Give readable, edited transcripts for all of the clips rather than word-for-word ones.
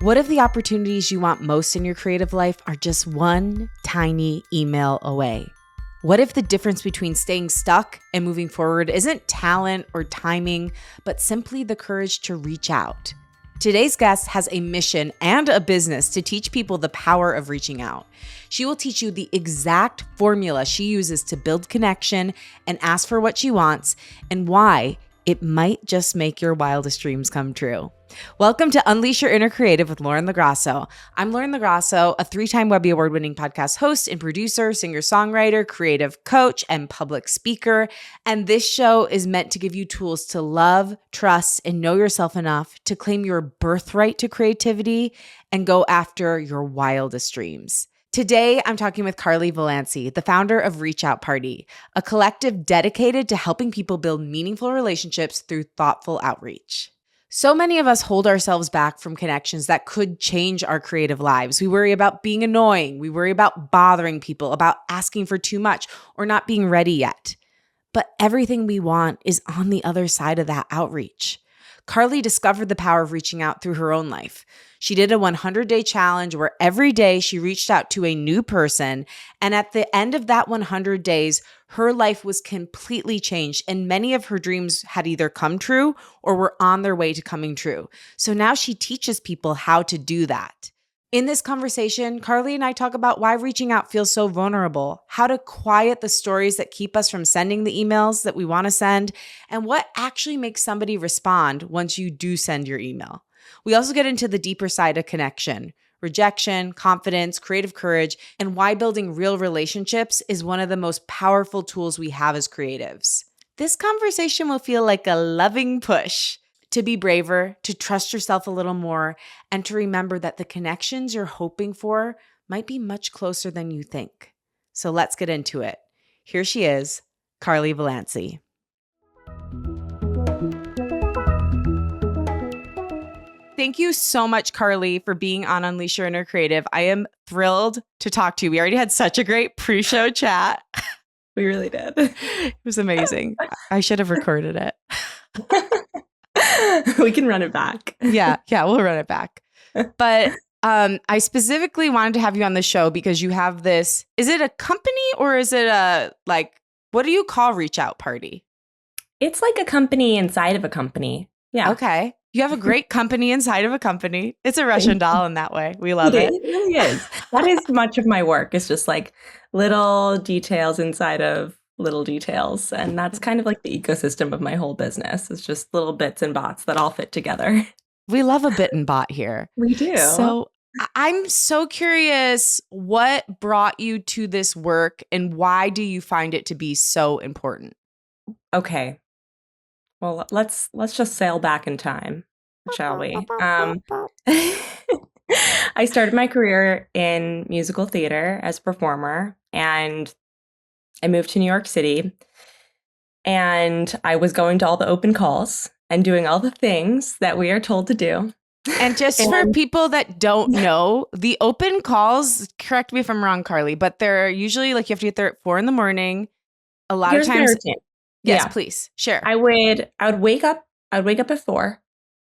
What if the opportunities you want most in your creative life are just one tiny email away? What if the difference between staying stuck and moving forward isn't talent or timing, but simply the courage to reach out? Today's guest has a mission and a business to teach people the power of reaching out. She will teach you the exact formula she uses to build connection and ask for what she wants, and why it might just make your wildest dreams come true. Welcome to Unleash Your Inner Creative with Lauren LaGrasso. I'm Lauren LaGrasso, a 3-time Webby Award-winning podcast host and producer, singer-songwriter, creative coach, and public speaker. And this show is meant to give you tools to love, trust, and know yourself enough to claim your birthright to creativity and go after your wildest dreams. Today, I'm talking with Carly Valancy, the founder of Reach Out Party, a collective dedicated to helping people build meaningful relationships through thoughtful outreach. So many of us hold ourselves back from connections that could change our creative lives. We worry about being annoying. We worry about bothering people, about asking for too much, or not being ready yet. But everything we want is on the other side of that outreach. Carly discovered the power of reaching out through her own life. She did a 100-day challenge where every day she reached out to a new person. And at the end of that 100 days, her life was completely changed. And many of her dreams had either come true or were on their way to coming true. So now she teaches people how to do that. In this conversation, Carly and I talk about why reaching out feels so vulnerable, how to quiet the stories that keep us from sending the emails that we want to send, and what actually makes somebody respond once you do send your email. We also get into the deeper side of connection, rejection, confidence, creative courage, and why building real relationships is one of the most powerful tools we have as creatives. This conversation will feel like a loving push to be braver, to trust yourself a little more, and to remember that the connections you're hoping for might be much closer than you think. So let's get into it. Here she is, Carly Valancy. Thank you so much, Carly, for being on Unleash Your Inner Creative. I am thrilled to talk to you. We already had such a great pre-show chat. We really did. It was amazing. I should have recorded it. We can run it back. Yeah, we'll run it back. But I specifically wanted to have you on the show because you have this, is it a company or is it what do you call Reach Out Party? It's like a company inside of a company. Yeah. Okay. You have a great company inside of a company. It's a Russian doll in that way. We love it. It really is. That is much of my work. It's just like little details inside of little details. And that's kind of like the ecosystem of my whole business. It's just little bits and bots that all fit together. We love a bit and bot here. We do. So I'm so curious, what brought you to this work and why do you find it to be so important? Okay. Well, let's just sail back in time, shall we? I started my career in musical theater as a performer, and I moved to New York City, and I was going to all the open calls and doing all the things that we are told to do. And just for people that don't know, the open calls, correct me if I'm wrong, Carly, but they're usually like you have to get there at 4 a.m. A lot of times. Yes, please share. I would wake up. I would wake up at 4,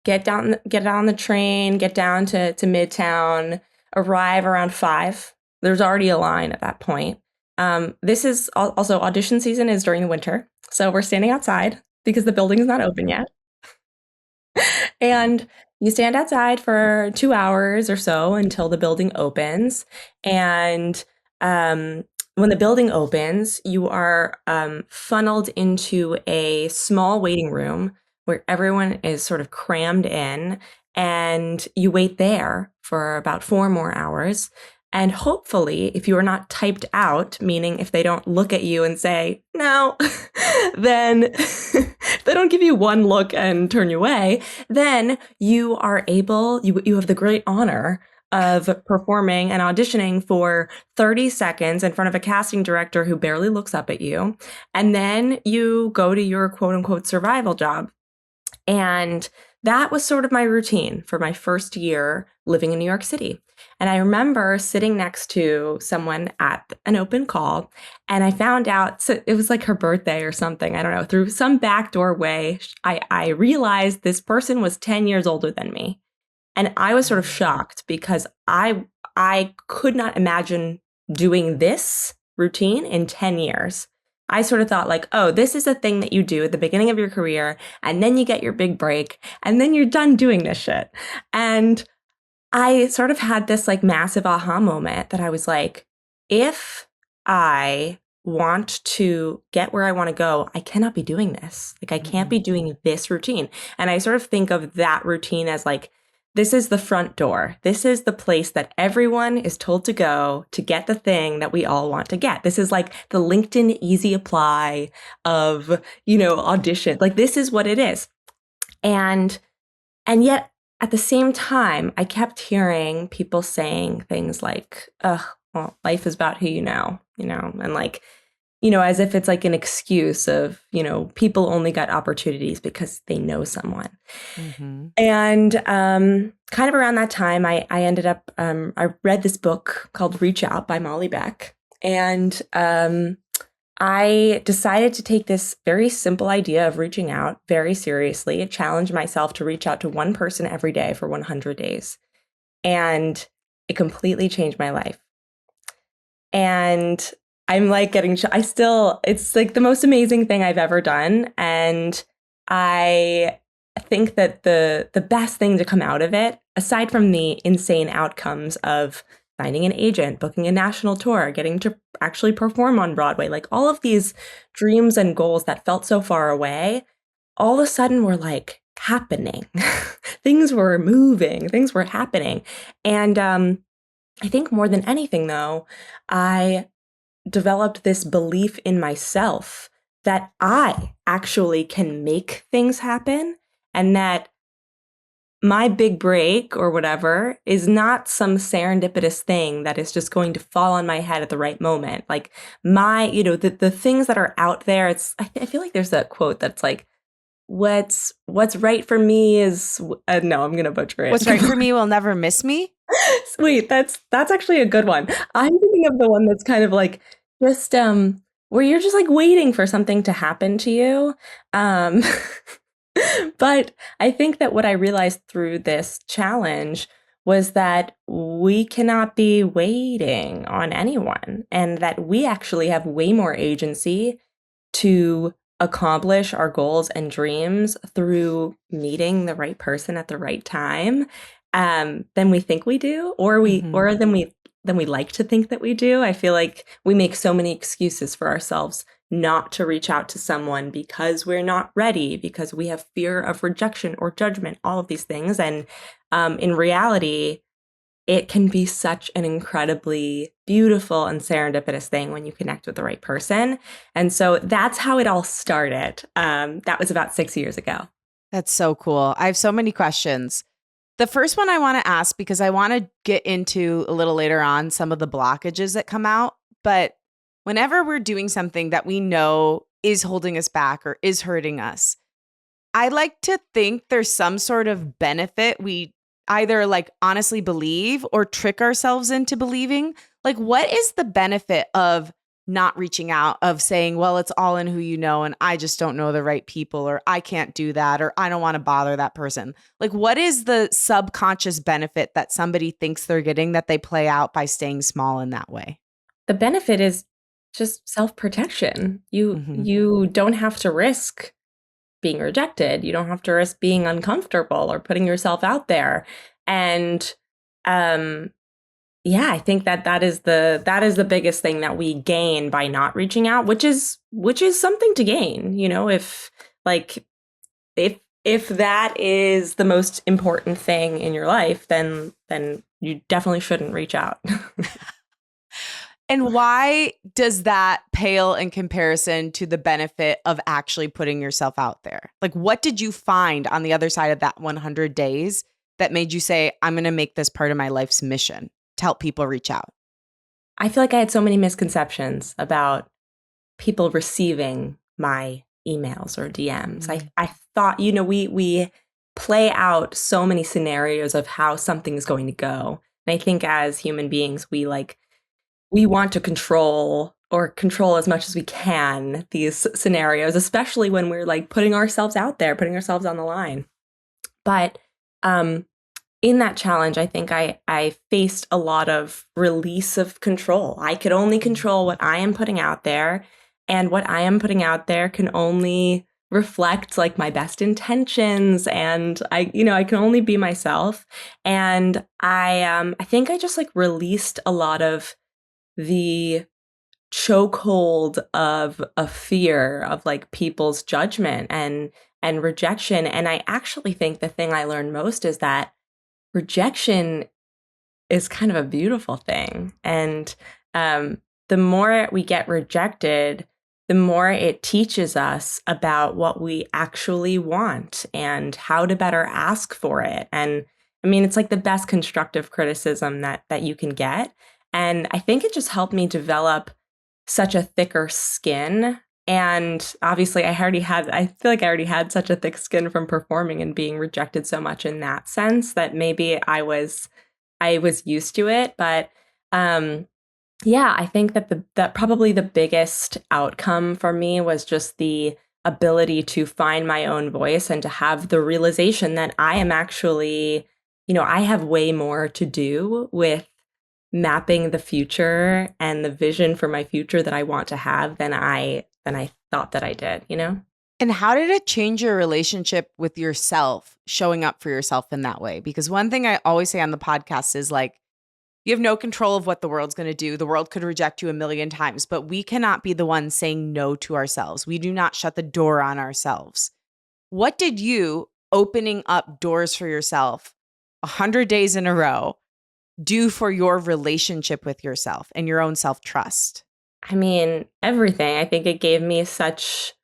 get on the train, get down to Midtown, arrive around 5. There's already a line at that point. This is also audition season is during the winter. So we're standing outside because the building is not open yet. And you stand outside for 2 hours or so until the building opens. And when the building opens, you are funneled into a small waiting room where everyone is sort of crammed in, and you wait there for about 4 more hours. And hopefully, if you are not typed out, meaning if they don't look at you and say, no, then if they don't give you one look and turn you away, then you are able, you have the great honor of performing and auditioning for 30 seconds in front of a casting director who barely looks up at you. And then you go to your quote unquote survival job. And that was sort of my routine for my first year living in New York City. And I remember sitting next to someone at an open call, and I found out, so it was like her birthday or something, I don't know, through some backdoor way, I realized this person was 10 years older than me. And I was sort of shocked because I could not imagine doing this routine in 10 years. I sort of thought like, oh, this is a thing that you do at the beginning of your career, and then you get your big break, and then you're done doing this shit. And I sort of had this like massive aha moment that I was like, if I want to get where I want to go, I cannot be doing this. Like, I can't be doing this routine. And I sort of think of that routine as like, this is the front door. This is the place that everyone is told to go to get the thing that we all want to get. This is like the LinkedIn easy apply of, audition. Like, this is what it is. And yet at the same time, I kept hearing people saying things like, well, life is about who and like, as if it's like an excuse of, people only got opportunities because they know someone. Mm-hmm. And kind of around that time, I ended up, I read this book called Reach Out by Molly Beck. And I decided to take this very simple idea of reaching out very seriously, challenge myself to reach out to one person every day for 100 days. And it completely changed my life. And I'm like it's like the most amazing thing I've ever done. And I think that the best thing to come out of it, aside from the insane outcomes of finding an agent, booking a national tour, getting to actually perform on Broadway, like all of these dreams and goals that felt so far away, all of a sudden were like happening. Things were moving, things were happening. And I think more than anything, though, I developed this belief in myself that I actually can make things happen, and that my big break or whatever is not some serendipitous thing that is just going to fall on my head at the right moment. Like the things that are out there, I feel like there's that quote that's like, what's right for me is, no, I'm going to butcher it. What's right for me will never miss me. Wait, that's actually a good one. I'm thinking of the one that's kind of like just where you're just like waiting for something to happen to you. But I think that what I realized through this challenge was that we cannot be waiting on anyone, and that we actually have way more agency to accomplish our goals and dreams through meeting the right person at the right time than we think we do, or than we like to think that we do. I feel like we make so many excuses for ourselves not to reach out to someone because we're not ready, because we have fear of rejection or judgment, all of these things. And in reality, it can be such an incredibly beautiful and serendipitous thing when you connect with the right person. And so that's how it all started. That was about 6 years ago. That's so cool. I have so many questions. The first one I want to ask, because I want to get into a little later on some of the blockages that come out, but whenever we're doing something that we know is holding us back or is hurting us, I like to think there's some sort of benefit we either like honestly believe or trick ourselves into believing. Like, what is the benefit of not reaching out, of saying, well, it's all in who you know, and I just don't know the right people, or I can't do that, or I don't want to bother that person? Like, what is the subconscious benefit that somebody thinks they're getting that they play out by staying small in that way? The benefit is just self-protection. You don't have to risk being rejected. You don't have to risk being uncomfortable or putting yourself out there. And I think that is the biggest thing that we gain by not reaching out, which is something to gain. If that is the most important thing in your life, then you definitely shouldn't reach out. And why does that pale in comparison to the benefit of actually putting yourself out there? Like, what did you find on the other side of that 100 days that made you say, I'm going to make this part of my life's mission to help people reach out? I feel like I had so many misconceptions about people receiving my emails or DMs. Mm-hmm. I thought, we play out so many scenarios of how something is going to go. And I think as human beings, we want to control as much as we can these scenarios, especially when we're like putting ourselves out there, putting ourselves on the line. But in that challenge, I think I faced a lot of release of control. I could only control what I am putting out there, and what I am putting out there can only reflect like my best intentions, and I can only be myself. And I think I just like released a lot of the chokehold of a fear of like people's judgment and rejection. And I actually think the thing I learned most is that rejection is kind of a beautiful thing. And the more we get rejected, the more it teaches us about what we actually want and how to better ask for it. And I mean, it's like the best constructive criticism that you can get. And I think it just helped me develop such a thicker skin. And obviously, I feel like I already had such a thick skin from performing and being rejected so much in that sense that maybe I was used to it. But yeah, I think that probably the biggest outcome for me was just the ability to find my own voice and to have the realization that I am actually, I have way more to do with mapping the future and the vision for my future that I want to have than I thought that I did. And how did it change your relationship with yourself, showing up for yourself in that way? Because one thing I always say on the podcast is like, you have no control of what the world's going to do. The world could reject you a million times, but we cannot be the ones saying no to ourselves. We do not shut the door on ourselves. What did you, opening up doors for yourself 100 days in a row, do for your relationship with yourself and your own self-trust? I mean, everything. I think it gave me such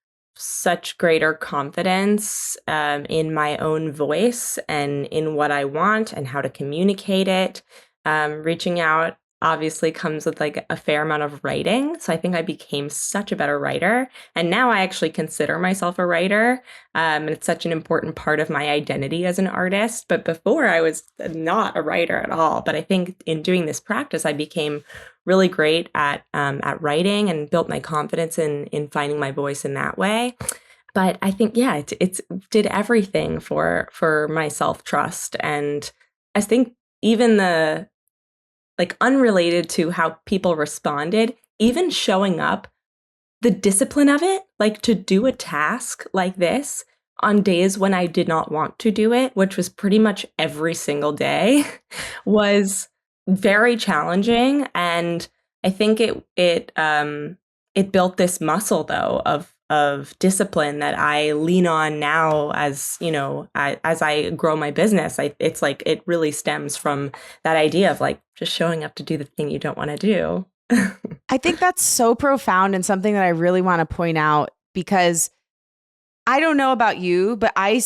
greater confidence in my own voice and in what I want and how to communicate it. Reaching out obviously comes with like a fair amount of writing. So I think I became such a better writer. And now I actually consider myself a writer. And it's such an important part of my identity as an artist. But before I was not a writer at all. But I think in doing this practice, I became really great at writing and built my confidence in finding my voice in that way. But I think, yeah, it did everything for my self-trust. And I think even the like unrelated to how people responded, even showing up, the discipline of it, like to do a task like this on days when I did not want to do it, which was pretty much every single day, was very challenging. And I think it built this muscle though of discipline that I lean on now as I grow my business. It's like it really stems from that idea of like just showing up to do the thing you don't want to do. I think that's so profound and something that I really want to point out, because I don't know about you, but I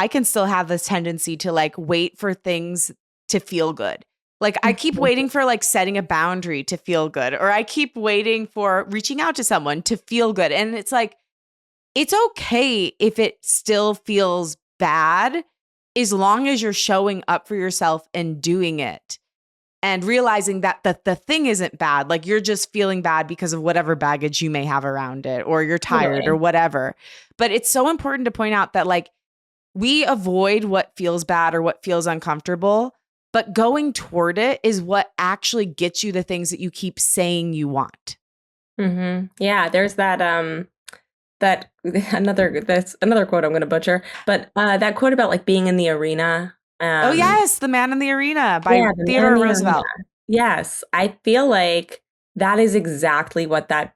can still have this tendency to like wait for things to feel good. Like I keep waiting for like setting a boundary to feel good, or I keep waiting for reaching out to someone to feel good. And it's like, it's okay if it still feels bad, as long as you're showing up for yourself and doing it and realizing that the thing isn't bad. Like you're just feeling bad because of whatever baggage you may have around it, or you're tired or whatever. But it's so important to point out that like we avoid what feels bad or what feels uncomfortable, but going toward it is what actually gets you the things that you keep saying you want. Mm-hmm. Yeah, there's that's another quote I'm going to butcher, but that quote about like being in the arena. Oh yes, The Man in the Arena by Theodore Roosevelt. Yes, I feel like that is exactly what that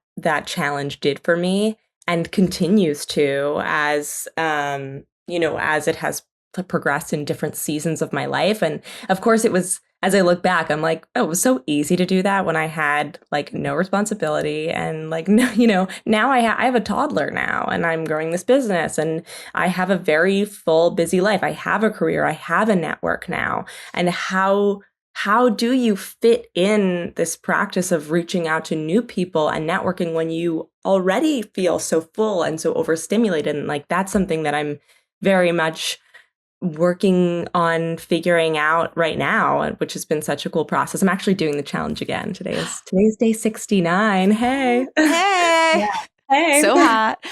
challenge did for me, and continues to as as it has progressed in different seasons of my life. And of course, it was, as I look back, I'm like, oh, it was so easy to do that when I had like no responsibility and like no, now I have a toddler now, and I'm growing this business, and I have a very full, busy life. I have a career. I have a network now. And how do you fit in this practice of reaching out to new people and networking when you already feel so full and so overstimulated? And like that's something that I'm very much working on figuring out right now, which has been such a cool process. I'm actually doing the challenge again. Today's day 69. Hey. Hey. Yeah. Same. So hot.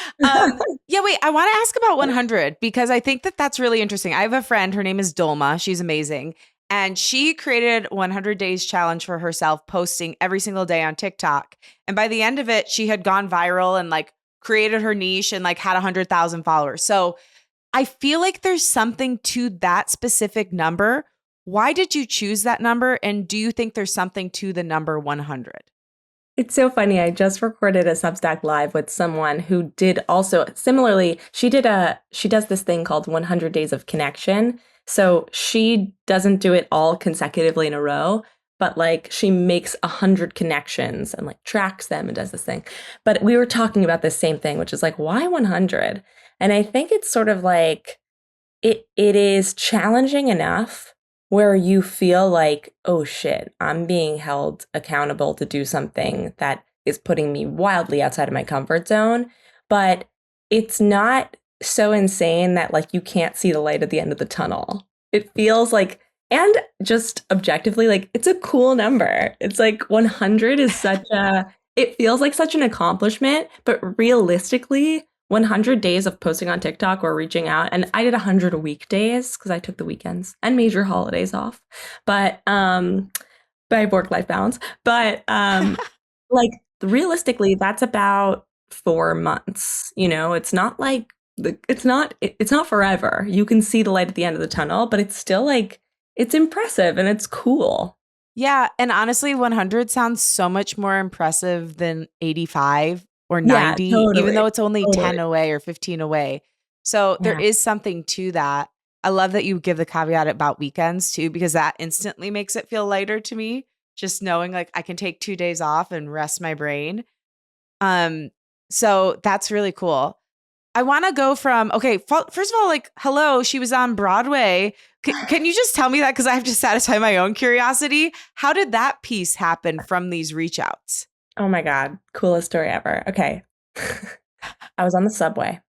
Yeah, wait, I want to ask about 100 because I think that that's really interesting. I have a friend, her name is Dolma. She's amazing. And she created 100 days challenge for herself, posting every single day on TikTok. And by the end of it, she had gone viral and like created her niche and like had 100,000 followers. So I feel like there's something to that specific number. Why did you choose that number? And do you think there's something to the number 100? It's so funny. I just recorded a Substack live with someone who did also similarly. She does this thing called 100 Days of Connection. So she doesn't do it all consecutively in a row, but like she makes 100 connections and like tracks them and does this thing. But we were talking about the same thing, which is like, why 100? And I think it's sort of like it is challenging enough where you feel like, oh shit, I'm being held accountable to do something that is putting me wildly outside of my comfort zone. But it's not so insane that like you can't see the light at the end of the tunnel. It feels like, and just objectively, like it's a cool number. It's like 100 is it feels like such an accomplishment, but realistically, 100 days of posting on TikTok or reaching out. And I did 100 weekdays because I took the weekends and major holidays off. But by work-life balance. But like realistically, that's about 4 months. You know, it's not like it's not forever. You can see the light at the end of the tunnel, but it's still like it's impressive and it's cool. Yeah. And honestly, 100 sounds so much more impressive than 85 or Yeah, 90, even totally. though it's only Totally. 10 away or 15 away. So there Yeah. is something to that. I love that you give the caveat about weekends too, because that instantly makes it feel lighter to me. Just knowing like I can take 2 days off and rest my brain. Um, so that's really cool. I want to go from, okay, first of all, like, hello, she was on Broadway. Can you just tell me that? Because I have to satisfy my own curiosity. How did that piece happen from these reach outs? Oh my God. Coolest story ever. Okay. I was on the subway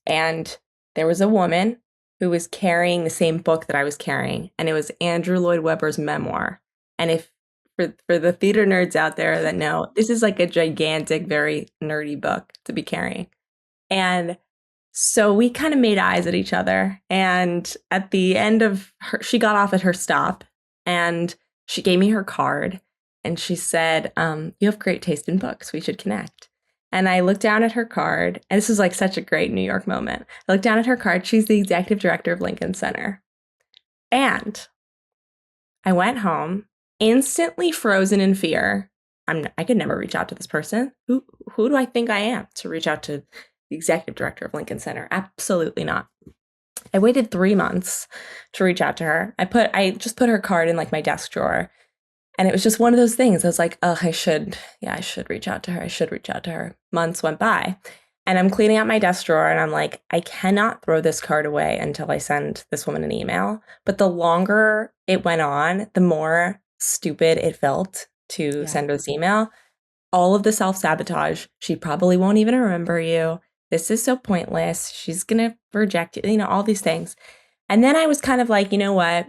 and there was a woman who was carrying the same book that I was carrying, and it was Andrew Lloyd Webber's memoir. And if for the theater nerds out there that know, this is like a gigantic, very nerdy book to be carrying. And so we kind of made eyes at each other. And at the end of her, she got off at her stop and she gave me her card and she said, you have great taste in books. We should connect. And I looked down at her card, and this was like such a great New York moment. I looked down at her card. She's the executive director of Lincoln Center. And I went home, instantly frozen in fear. I could never reach out to this person. Who do I think I am to reach out to the executive director of Lincoln Center? Absolutely not. I waited 3 months to reach out to her. I just put her card in like my desk drawer. And it was just one of those things. I was like, oh, I should reach out to her. I should reach out to her. Months went by. And I'm cleaning out my desk drawer and I'm like, I cannot throw this card away until I send this woman an email. But the longer it went on, the more stupid it felt to send her this email. All of the self-sabotage. She probably won't even remember you. This is so pointless. She's going to reject you, all these things. And then I was kind of like, you know what?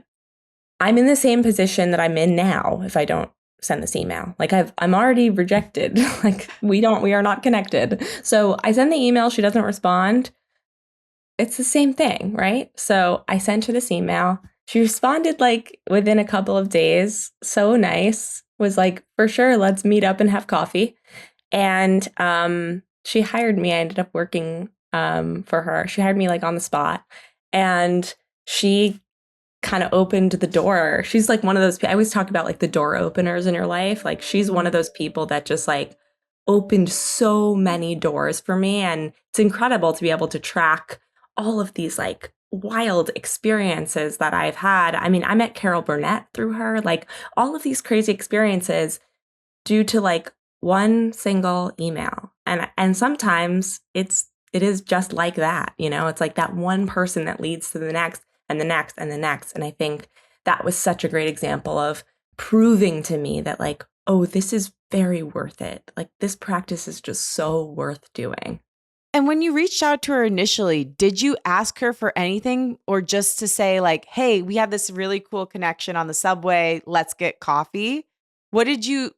I'm in the same position that I'm in now if I don't send this email. Like I'm already rejected. Like we are not connected. So I send the email, she doesn't respond. It's the same thing, right? So I sent her this email. She responded like within a couple of days. So nice. Was like, for sure, let's meet up and have coffee. And she hired me. I ended up working for her. She hired me like on the spot. And she kind of opened the door. She's like one of those, I always talk about like the door openers in your life. Like she's one of those people that just like opened so many doors for me. And it's incredible to be able to track all of these like wild experiences that I've had. I mean, I met Carol Burnett through her, like all of these crazy experiences due to like one single email. And sometimes it is just like that, it's like that one person that leads to the next and the next and the next. And I think that was such a great example of proving to me that like, oh, this is very worth it. Like this practice is just so worth doing. And when you reached out to her initially, did you ask her for anything or just to say like, hey, we have this really cool connection on the subway. Let's get coffee. What did you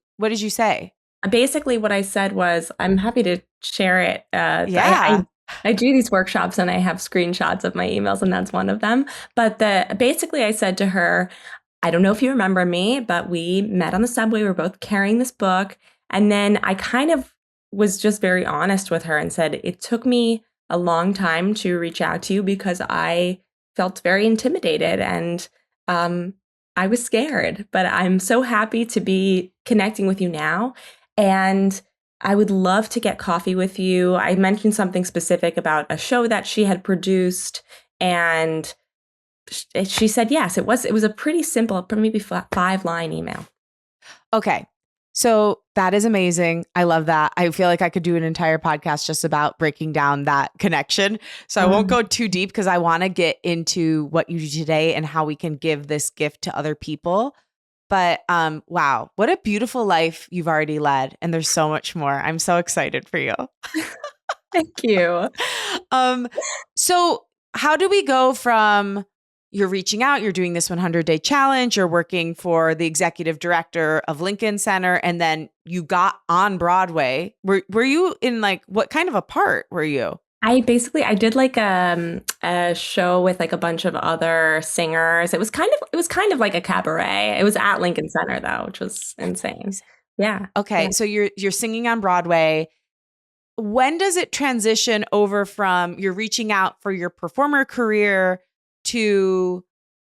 say? basically what I said was, I'm happy to share it. Yeah. I do these workshops and I have screenshots of my emails, and that's one of them. But basically I said to her, I don't know if you remember me, but we met on the subway. We were both carrying this book. And then I kind of was just very honest with her and said, it took me a long time to reach out to you because I felt very intimidated and um, I was scared. But I'm so happy to be connecting with you now. And I would love to get coffee with you. I mentioned something specific about a show that she had produced. And she said yes. It was a pretty simple, maybe 5-line email. Okay. So that is amazing. I love that. I feel like I could do an entire podcast just about breaking down that connection. So I won't go too deep because I want to get into what you do today and how we can give this gift to other people. But wow, what a beautiful life you've already led. And there's so much more. I'm so excited for you. Thank you. um, so how do we go from you're reaching out, you're doing this 100-day challenge, you're working for the executive director of Lincoln Center, and then you got on Broadway. Were you in like, what kind of a part were you? I did like a show with like a bunch of other singers. It was kind of like a cabaret. It was at Lincoln Center though, which was insane. Yeah. Okay, Yeah. so you're singing on Broadway. When does it transition over from you're reaching out for your performer career to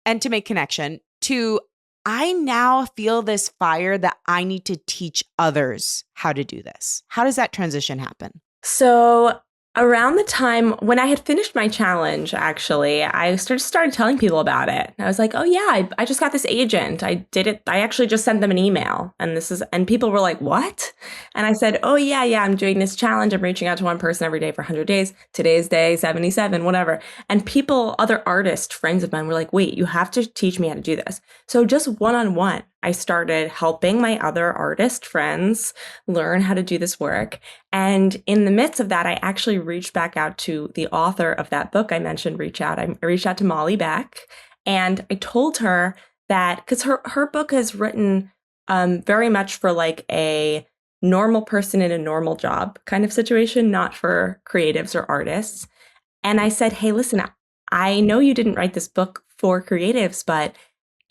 and to make connection to I now feel this fire that I need to teach others how to do this? How does that transition happen? So around the time when I had finished my challenge, actually, I started telling people about it. I was like, "Oh yeah, I just got this agent. I did it. I actually just sent them an email, and people were like, "What?" And I said, "Oh yeah, I'm doing this challenge. I'm reaching out to one person every day for 100 days. Today's day 77, whatever." And other artist friends of mine were like, "Wait, you have to teach me how to do this." So just one-on-one, I started helping my other artist friends learn how to do this work. And in the midst of that, I actually reached back out to the author of that book I mentioned, I reached out to Molly Beck, and I told her that because her book is written very much for like a normal person in a normal job kind of situation, not for creatives or artists. And I said, hey, listen, I know you didn't write this book for creatives, but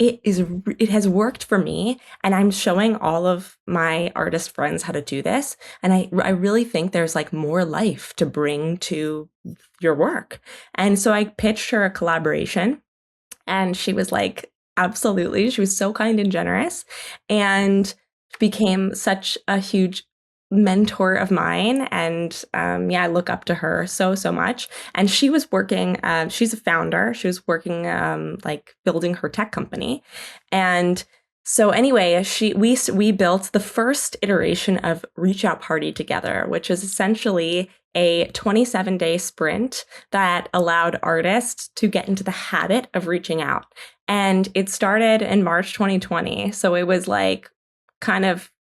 it has worked for me, and I'm showing all of my artist friends how to do this, and I really think there's like more life to bring to your work. And so I pitched her a collaboration, and she was like, absolutely. She was so kind and generous, and became such a huge mentor of mine. And yeah, I look up to her so much. And she was working, she's a founder. She was working like building her tech company. And so anyway, we built the first iteration of Reach Out Party together, which is essentially a 27-day sprint that allowed artists to get into the habit of reaching out. And it started in March 2020. So it was like kind of,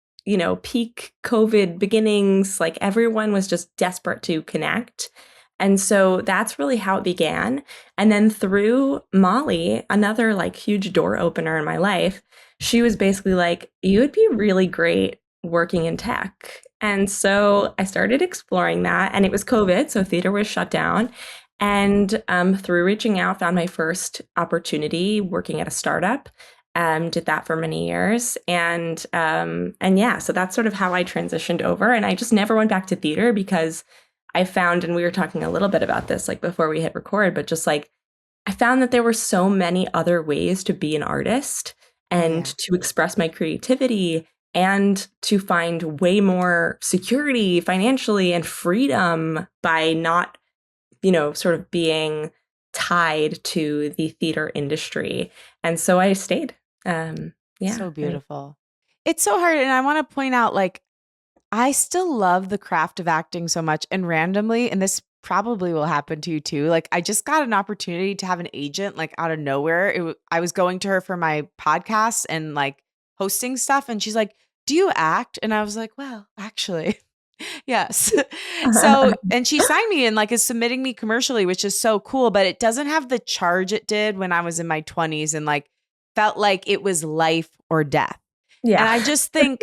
peak COVID beginnings, like everyone was just desperate to connect. And so that's really how it began. And then through Molly, another like huge door opener in my life, she was basically like, you would be really great working in tech. And so I started exploring that, and it was COVID, so theater was shut down. And through reaching out, found my first opportunity working at a startup. Did that for many years, and yeah, so that's sort of how I transitioned over. And I just never went back to theater because I found, and we were talking a little bit about this like before we hit record, but just like I found that there were so many other ways to be an artist and to express my creativity and to find way more security financially and freedom by not, sort of being tied to the theater industry. And so I stayed. Yeah. So beautiful. It's so hard. And I want to point out, like, I still love the craft of acting so much. And randomly, and this probably will happen to you too. Like, I just got an opportunity to have an agent like out of nowhere. I was going to her for my podcast and like hosting stuff. And she's like, do you act? And I was like, well, actually, yes. So, and she signed me and like is submitting me commercially, which is so cool, but it doesn't have the charge it did when I was in my 20s and like felt like it was life or death. Yeah. And I just think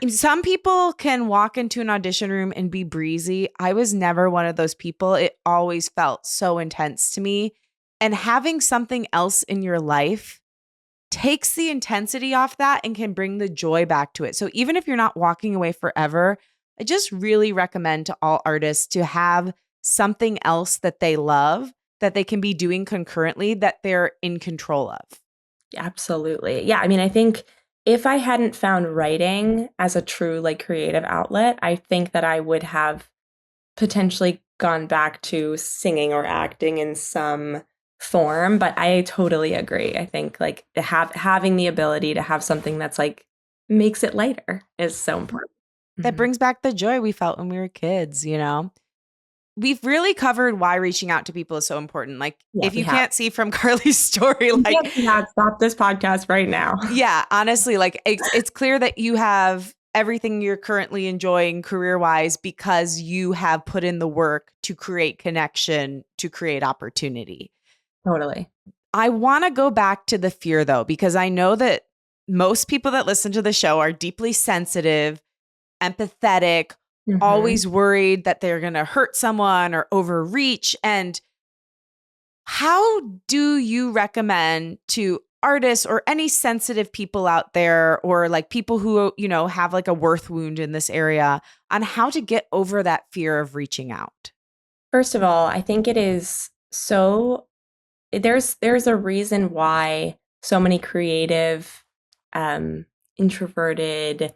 some people can walk into an audition room and be breezy. I was never one of those people. It always felt so intense to me. And having something else in your life takes the intensity off that and can bring the joy back to it. So even if you're not walking away forever, I just really recommend to all artists to have something else that they love that they can be doing concurrently that they're in control of. Absolutely. Yeah. I mean, I think if I hadn't found writing as a true like creative outlet, I think that I would have potentially gone back to singing or acting in some form. But I totally agree. I think like having the ability to have something that's like makes it lighter is so important. That Mhm. brings back the joy we felt when we were kids, you know? We've really covered why reaching out to people is so important. Like, Yeah, if we you have. can't see from Carly's story, You like, can't see that. Stop this podcast right now. yeah, honestly, like it's clear that you have everything you're currently enjoying career-wise because you have put in the work to create connection, to create opportunity. Totally. I want to go back to the fear though, because I know that most people that listen to the show are deeply sensitive, empathetic, Hmm. always worried that they're going to hurt someone or overreach. And how do you recommend to artists or any sensitive people out there or like people who, you know, have like a worth wound in this area on how to get over that fear of reaching out? First of all, I think it is so there's a reason why so many creative, um, introverted,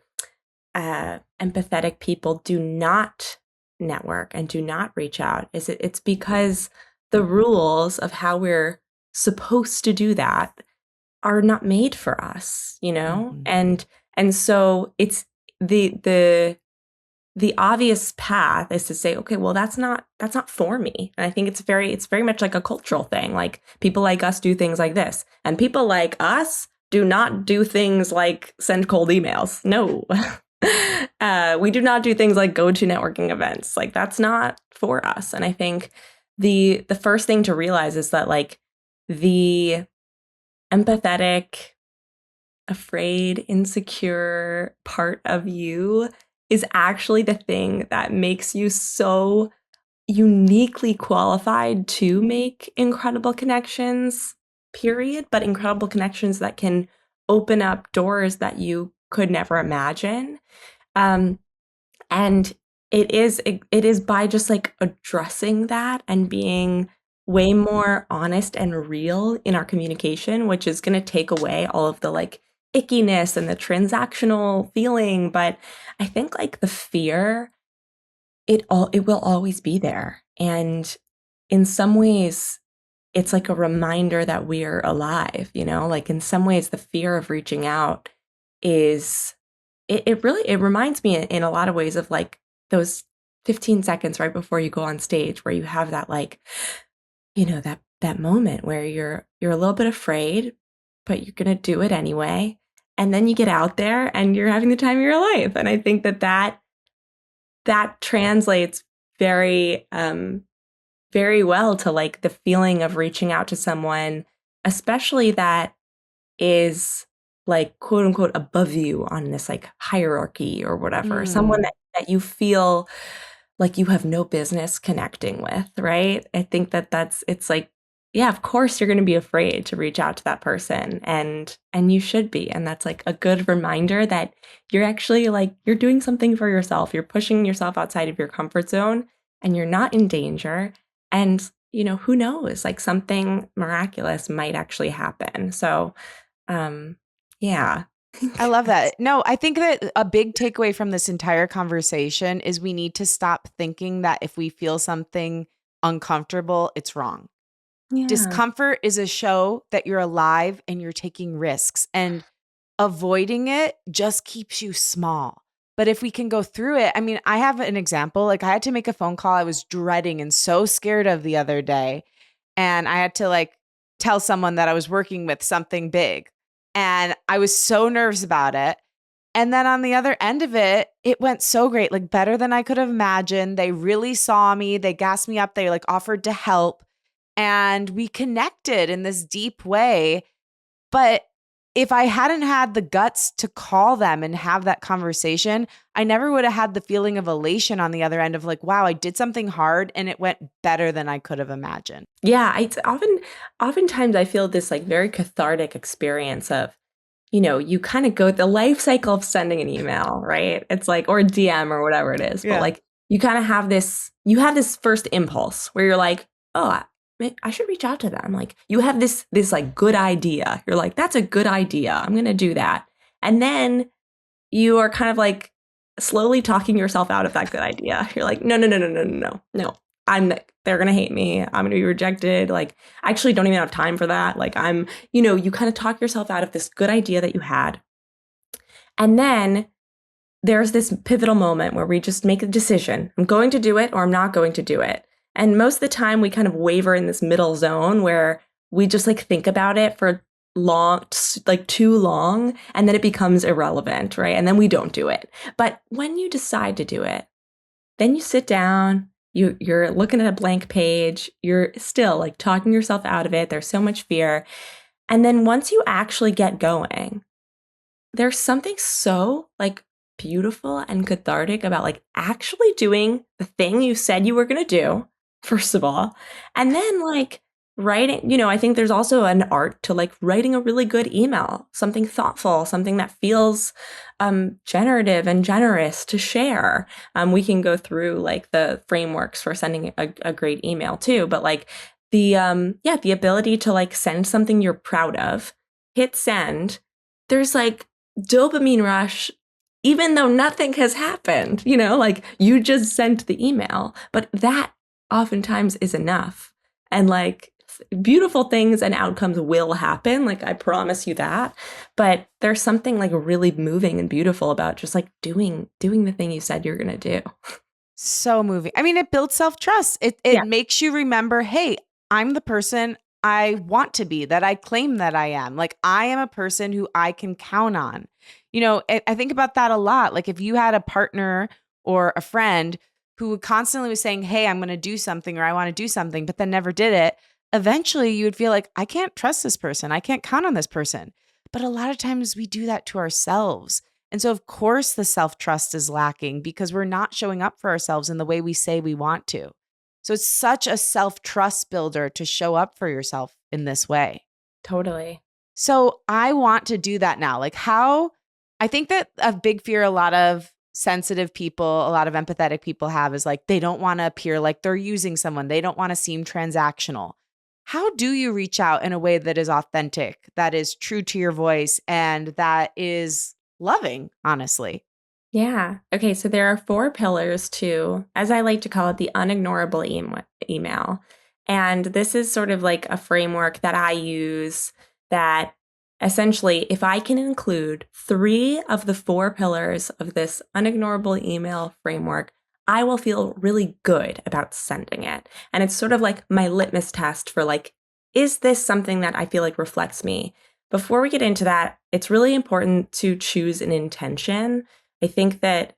empathetic people do not network and do not reach out. It's because the rules of how we're supposed to do that are not made for us, you know? Mhm. And so it's the the obvious path is to say, okay, well, that's not for me. And I think it's very much like a cultural thing. Like people like us do things like this, and people like us do not do things like send cold emails. No. We do not do things like go to networking events. Like that's not for us. And I think the first thing to realize is that like the empathetic, afraid, insecure part of you is actually the thing that makes you so uniquely qualified to make incredible connections, period, but incredible connections that can open up doors that you could never imagine. Um, and it is by just like addressing that and being way more honest and real in our communication, which is going to take away all of the like ickiness and the transactional feeling. But I think like the fear, it will always be there. And in some ways, it's like a reminder that we're alive, you know? Like in some ways, the fear of reaching out is it really it reminds me in a lot of ways of like those 15 seconds right before you go on stage where you have that like, you know, that moment where you're a little bit afraid, but you're gonna do it anyway. And then you get out there and you're having the time of your life. And I think that translates very very well to like the feeling of reaching out to someone, especially that is like quote unquote above you on this like hierarchy or whatever, someone Mm. that you feel like you have no business connecting with, right? I think it's like, yeah, of course you're going to be afraid to reach out to that person and you should be. And that's like a good reminder that you're actually like you're doing something for yourself. You're pushing yourself outside of your comfort zone and you're not in danger. And you know, who knows, like something miraculous might actually happen. So, um, yeah. I love that. No, I think that a big takeaway from this entire conversation is we need to stop thinking that if we feel something uncomfortable, it's wrong. Yeah. Discomfort is a show that you're alive and you're taking risks, and avoiding it just keeps you small. But if we can go through it, I mean, I have an example. Like, I had to make a phone call I was dreading and so scared of the other day. And I had to like tell someone that I was working with something big. And I was so nervous about it. And then on the other end of it, it went so great, like better than I could have imagined. They really saw me, they gassed me up, they like offered to help. And we connected in this deep way. But if I hadn't had the guts to call them and have that conversation, I never would have had the feeling of elation on the other end of like, wow, I did something hard and it went better than I could have imagined. Yeah, it's oftentimes I feel this like very cathartic experience of, you kind of go the life cycle of sending an email, right? It's like, or a DM or whatever it is. But like you kind of have you have this first impulse where you're like, oh, I should reach out to them. Like you have this like good idea. You're like, that's a good idea. I'm going to do that. And then you are kind of like slowly talking yourself out of that good idea. You're like, no. They're going to hate me. I'm going to be rejected. Like, I actually don't even have time for that. Like you kind of talk yourself out of this good idea that you had. And then there's this pivotal moment where we just make a decision. I'm going to do it or I'm not going to do it. And most of the time we kind of waver in this middle zone where we just like think about it for too long, and then it becomes irrelevant, right? And then we don't do it. But when you decide to do it, then you sit down, you're looking at a blank page, you're still like talking yourself out of it. There's so much fear. And then once you actually get going, there's something so like beautiful and cathartic about like actually doing the thing you said you were going to do, first of all. And then like writing, I think there's also an art to like writing a really good email, something thoughtful, something that feels generative and generous to share. We can go through like the frameworks for sending a great email too, but like the ability to like send something you're proud of, hit send, there's like dopamine rush, even though nothing has happened, like you just sent the email, but that oftentimes is enough. And like beautiful things and outcomes will happen. Like I promise you that. But there's something like really moving and beautiful about just like doing the thing you said you're going to do. So moving. I mean, it builds self-trust. It makes you remember, hey, I'm the person I want to be, that I claim that I am. Like I am a person who I can count on. I think about that a lot. Like if you had a partner or a friend who constantly was saying, hey, I'm going to do something or I want to do something, but then never did it, eventually you would feel like, I can't trust this person. I can't count on this person. But a lot of times we do that to ourselves. And so, of course, the self-trust is lacking because we're not showing up for ourselves in the way we say we want to. So it's such a self-trust builder to show up for yourself in this way. Totally. So I want to do that now. Like I think that a big fear a lot of sensitive people, a lot of empathetic people have is like, they don't want to appear like they're using someone. They don't want to seem transactional. How do you reach out in a way that is authentic, that is true to your voice, and that is loving, honestly? Yeah. Okay. So there are 4 pillars to, as I like to call it, the unignorable email. And this is sort of like a framework that I use that essentially, if I can include 3 of the 4 pillars of this unignorable email framework, I will feel really good about sending it. And it's sort of like my litmus test for like, is this something that I feel like reflects me? Before we get into that, it's really important to choose an intention. I think that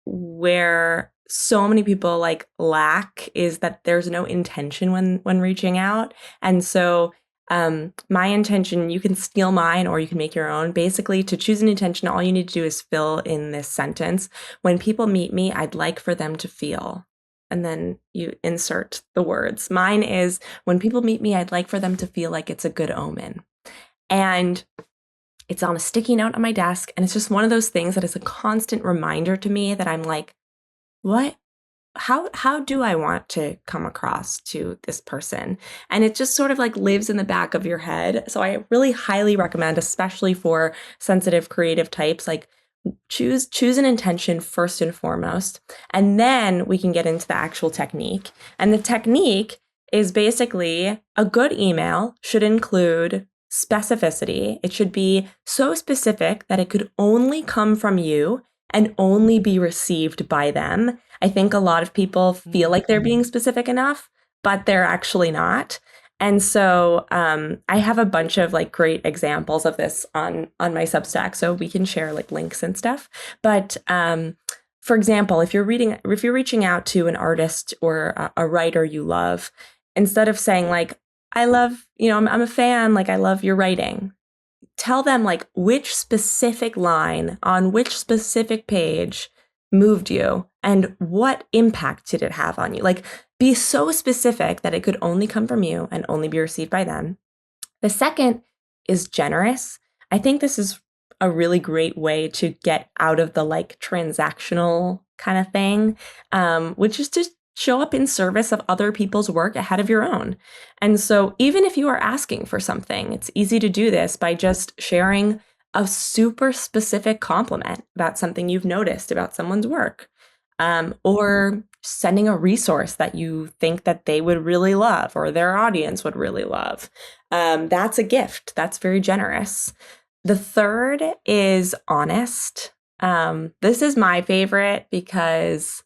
where so many people like lack is that there's no intention when reaching out. And so my intention, you can steal mine or you can make your own. Basically, to choose an intention, all you need to do is fill in this sentence. When people meet me, I'd like for them to feel. And then you insert the words. Mine is, when people meet me, I'd like for them to feel like it's a good omen. And it's on a sticky note on my desk. And it's just one of those things that is a constant reminder to me that I'm like, what? How do I want to come across to this person? And it just sort of like lives in the back of your head. So I really highly recommend, especially for sensitive creative types, like choose an intention first and foremost. And then we can get into the actual technique. And the technique is basically a good email should include specificity. It should be so specific that it could only come from you and only be received by them. I think a lot of people feel like they're being specific enough, but they're actually not. And so I have a bunch of like great examples of this on my Substack, so we can share like links and stuff. But for example, if you're reaching out to an artist or a writer you love, instead of saying like, I love, I'm a fan, like I love your writing, tell them like which specific line on which specific page moved you and what impact did it have on you. Like, be so specific that it could only come from you and only be received by them. The second is generous. I think this is a really great way to get out of the like transactional kind of thing, which is to show up in service of other people's work ahead of your own. And so even if you are asking for something, it's easy to do this by just sharing a super specific compliment about something you've noticed about someone's work, or sending a resource that you think that they would really love or their audience would really love. That's a gift. That's very generous. The third is honest. This is my favorite because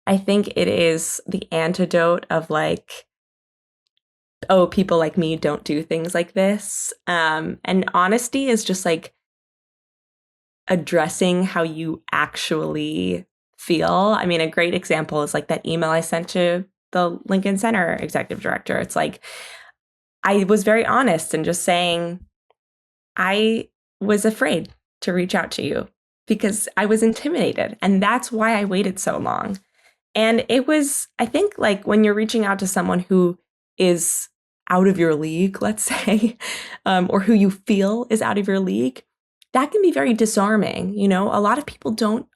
I think it is the antidote of like, oh, people like me don't do things like this. And honesty is just like addressing how you actually feel. I mean, a great example is like that email I sent to the Lincoln Center executive director. It's like, I was very honest and just saying, I was afraid to reach out to you because I was intimidated. And that's why I waited so long. And it was, I think, like when you're reaching out to someone who is out of your league, let's say, or who you feel is out of your league, that can be very disarming. You know, a lot of people don't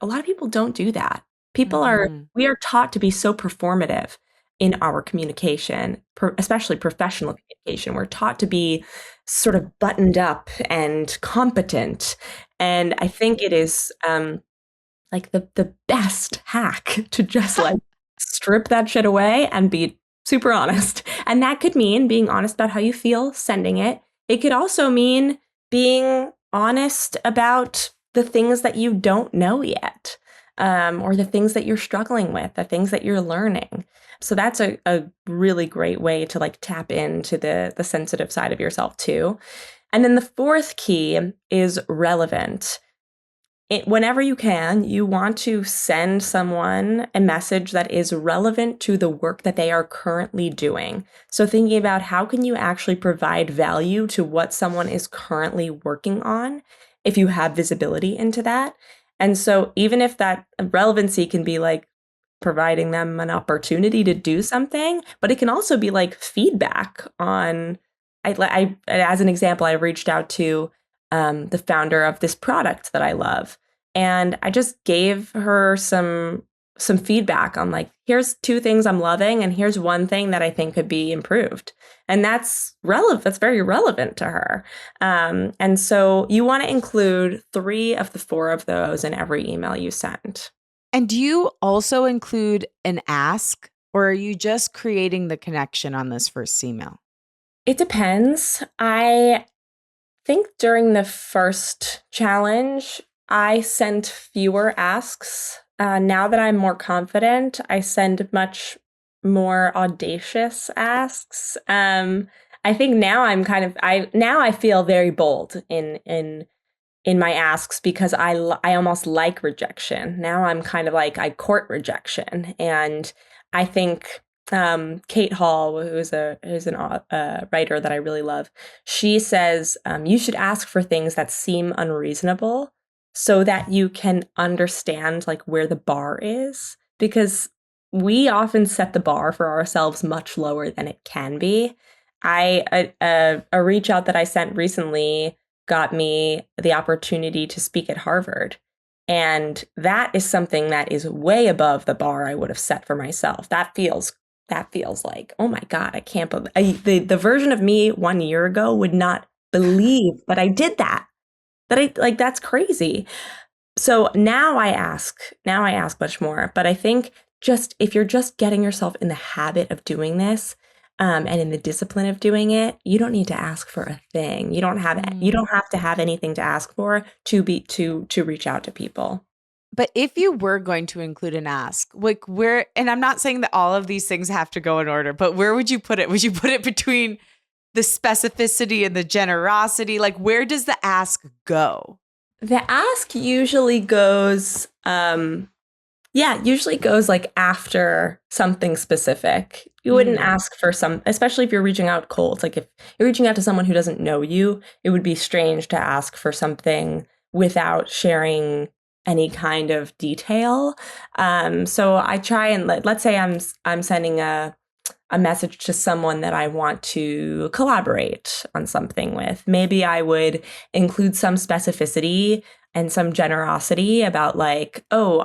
do that. We are taught to be so performative in our communication, especially professional communication. We're taught to be sort of buttoned up and competent. And I think it is like the best hack to just like strip that shit away and be super honest. And that could mean being honest about how you feel, sending it. It could also mean being honest about the things that you don't know yet, or the things that you're struggling with, the things that you're learning. So that's a really great way to like tap into the sensitive side of yourself too. And then the fourth key is relevant. Whenever you can, you want to send someone a message that is relevant to the work that they are currently doing. So thinking about how can you actually provide value to what someone is currently working on, if you have visibility into that. And so even if that relevancy can be like providing them an opportunity to do something, but it can also be like feedback on, I as an example, I reached out to the founder of this product that I love. And I just gave her some feedback on like, here's 2 things I'm loving, and here's 1 thing that I think could be improved. And that's relevant. That's very relevant to her. And so you want to include 3 of the 4 of those in every email you send. And do you also include an ask, or are you just creating the connection on this first email? It depends. I think during the first challenge, I sent fewer asks. Now that I'm more confident, I send much more audacious asks. I think now I'm kind of I feel very bold in my asks because I almost like rejection. Now I'm kind of like I court rejection, and I think Kate Hall, who's a writer that I really love, she says you should ask for things that seem unreasonable so that you can understand like where the bar is, because we often set the bar for ourselves much lower than it can be. A reach out that I sent recently got me the opportunity to speak at Harvard. And that is something that is way above the bar I would have set for myself. That feels like, oh my God, I can't believe the version of me 1 year ago would not believe that I did that. That's crazy. So now I ask much more. But I think just if you're just getting yourself in the habit of doing this, and in the discipline of doing it, you don't need to ask for a thing. You don't have to have anything to ask for to reach out to people. But if you were going to include an ask, like where, and I'm not saying that all of these things have to go in order, but where would you put it? Would you put it between the specificity and the generosity? Like, where does the ask go? The ask usually goes, usually goes like after something specific. You wouldn't ask for especially if you're reaching out cold. Like if you're reaching out to someone who doesn't know you, it would be strange to ask for something without sharing any kind of detail. So I try and let's say I'm sending a message to someone that I want to collaborate on something with. Maybe I would include some specificity and some generosity about like, oh,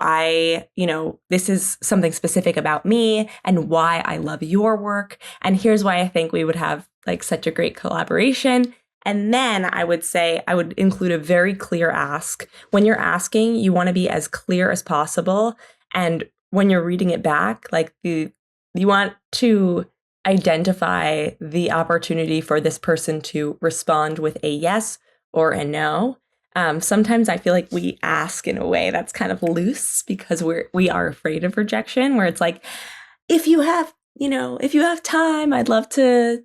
this is something specific about me and why I love your work. And here's why I think we would have like such a great collaboration. And then I would say I would include a very clear ask. When you're asking, you want to be as clear as possible. And when you're reading it back, like you want to identify the opportunity for this person to respond with a yes or a no. Sometimes I feel like we ask in a way that's kind of loose because we are afraid of rejection, where it's like, if you have time, I'd love to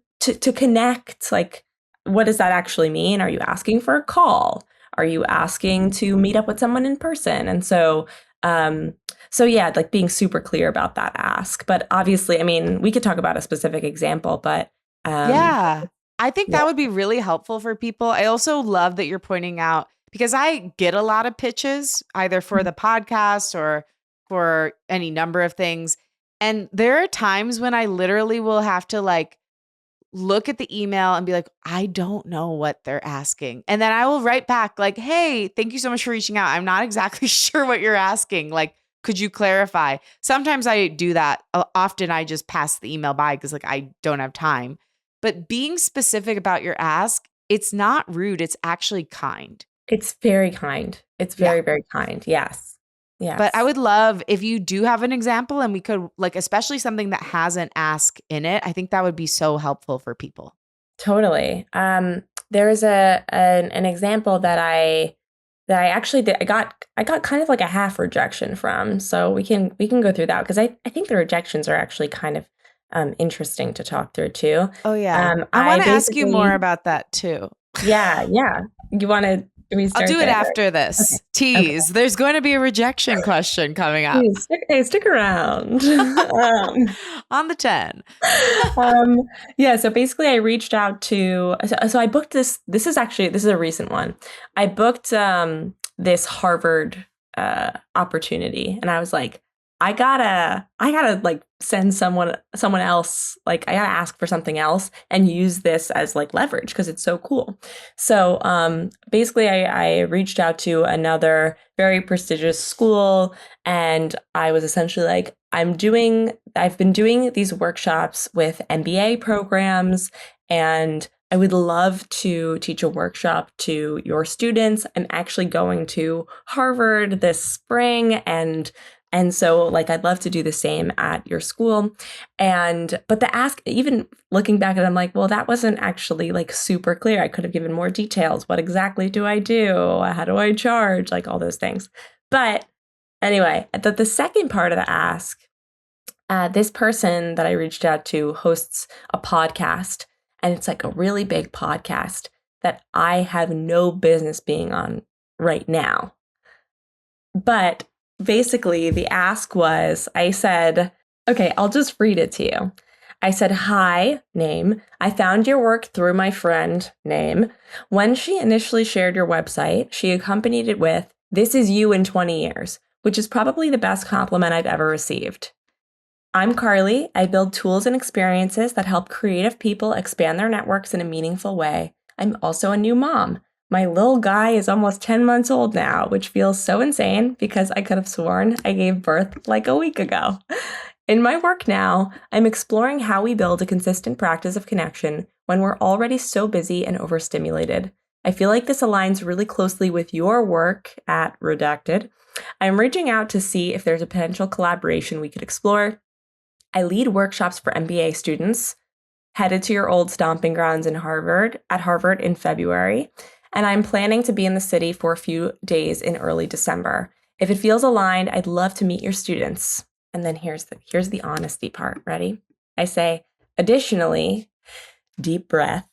connect. Like, what does that actually mean? Are you asking for a call? Are you asking to meet up with someone in person? And so yeah, like being super clear about that ask. But obviously, I mean, we could talk about a specific example, but yeah, I think that would be really helpful for people. I also love that you're pointing out, because I get a lot of pitches either for the podcast or for any number of things. And there are times when I literally will have to like look at the email and be like, I don't know what they're asking. And then I will write back like, hey, thank you so much for reaching out. I'm not exactly sure what you're asking. Like, could you clarify? Sometimes I do that. Often I just pass the email by because like I don't have time. But being specific about your ask, it's not rude. It's actually kind. It's very kind. It's very, very kind. Yes. Yes. But I would love if you do have an example and we could like, especially something that has an ask in it. I think that would be so helpful for people. Totally. There is an example that I actually did. I got kind of like a half rejection from. So we can go through that because I think the rejections are actually kind of interesting to talk through too. Oh yeah. I want to ask you more about that too. Yeah. You want to I'll do it after this. Okay. Tease. Okay. There's going to be a rejection question coming up. Stick around. On the 10. Yeah. So basically I reached out to, so I booked this is a recent one. I booked this Harvard opportunity, and I was like, I gotta like send someone else, like I gotta ask for something else and use this as like leverage because it's so cool. So basically I reached out to another very prestigious school, and I was essentially like, I've been doing these workshops with MBA programs, and I would love to teach a workshop to your students. I'm actually going to Harvard this spring, and so like, I'd love to do the same at your school. But the ask, even looking back at it, I'm like, well, that wasn't actually like super clear. I could have given more details. What exactly do I do? How do I charge? Like all those things. But anyway, the second part of the ask, this person that I reached out to hosts a podcast, and it's like a really big podcast that I have no business being on right now. But basically, the ask was, I said, okay, I'll just read it to you. I said, hi, name. I found your work through my friend, name. When she initially shared your website, she accompanied it with, this is you in 20 years, which is probably the best compliment I've ever received. I'm Carly. I build tools and experiences that help creative people expand their networks in a meaningful way. I'm also a new mom. My little guy is almost 10 months old now, which feels so insane because I could have sworn I gave birth like a week ago. In my work now, I'm exploring how we build a consistent practice of connection when we're already so busy and overstimulated. I feel like this aligns really closely with your work at Redacted. I'm reaching out to see if there's a potential collaboration we could explore. I lead workshops for MBA students, headed to your old stomping grounds at Harvard in February. And I'm planning to be in the city for a few days in early December. If it feels aligned, I'd love to meet your students. And then here's the honesty part. Ready? I say, additionally, deep breath,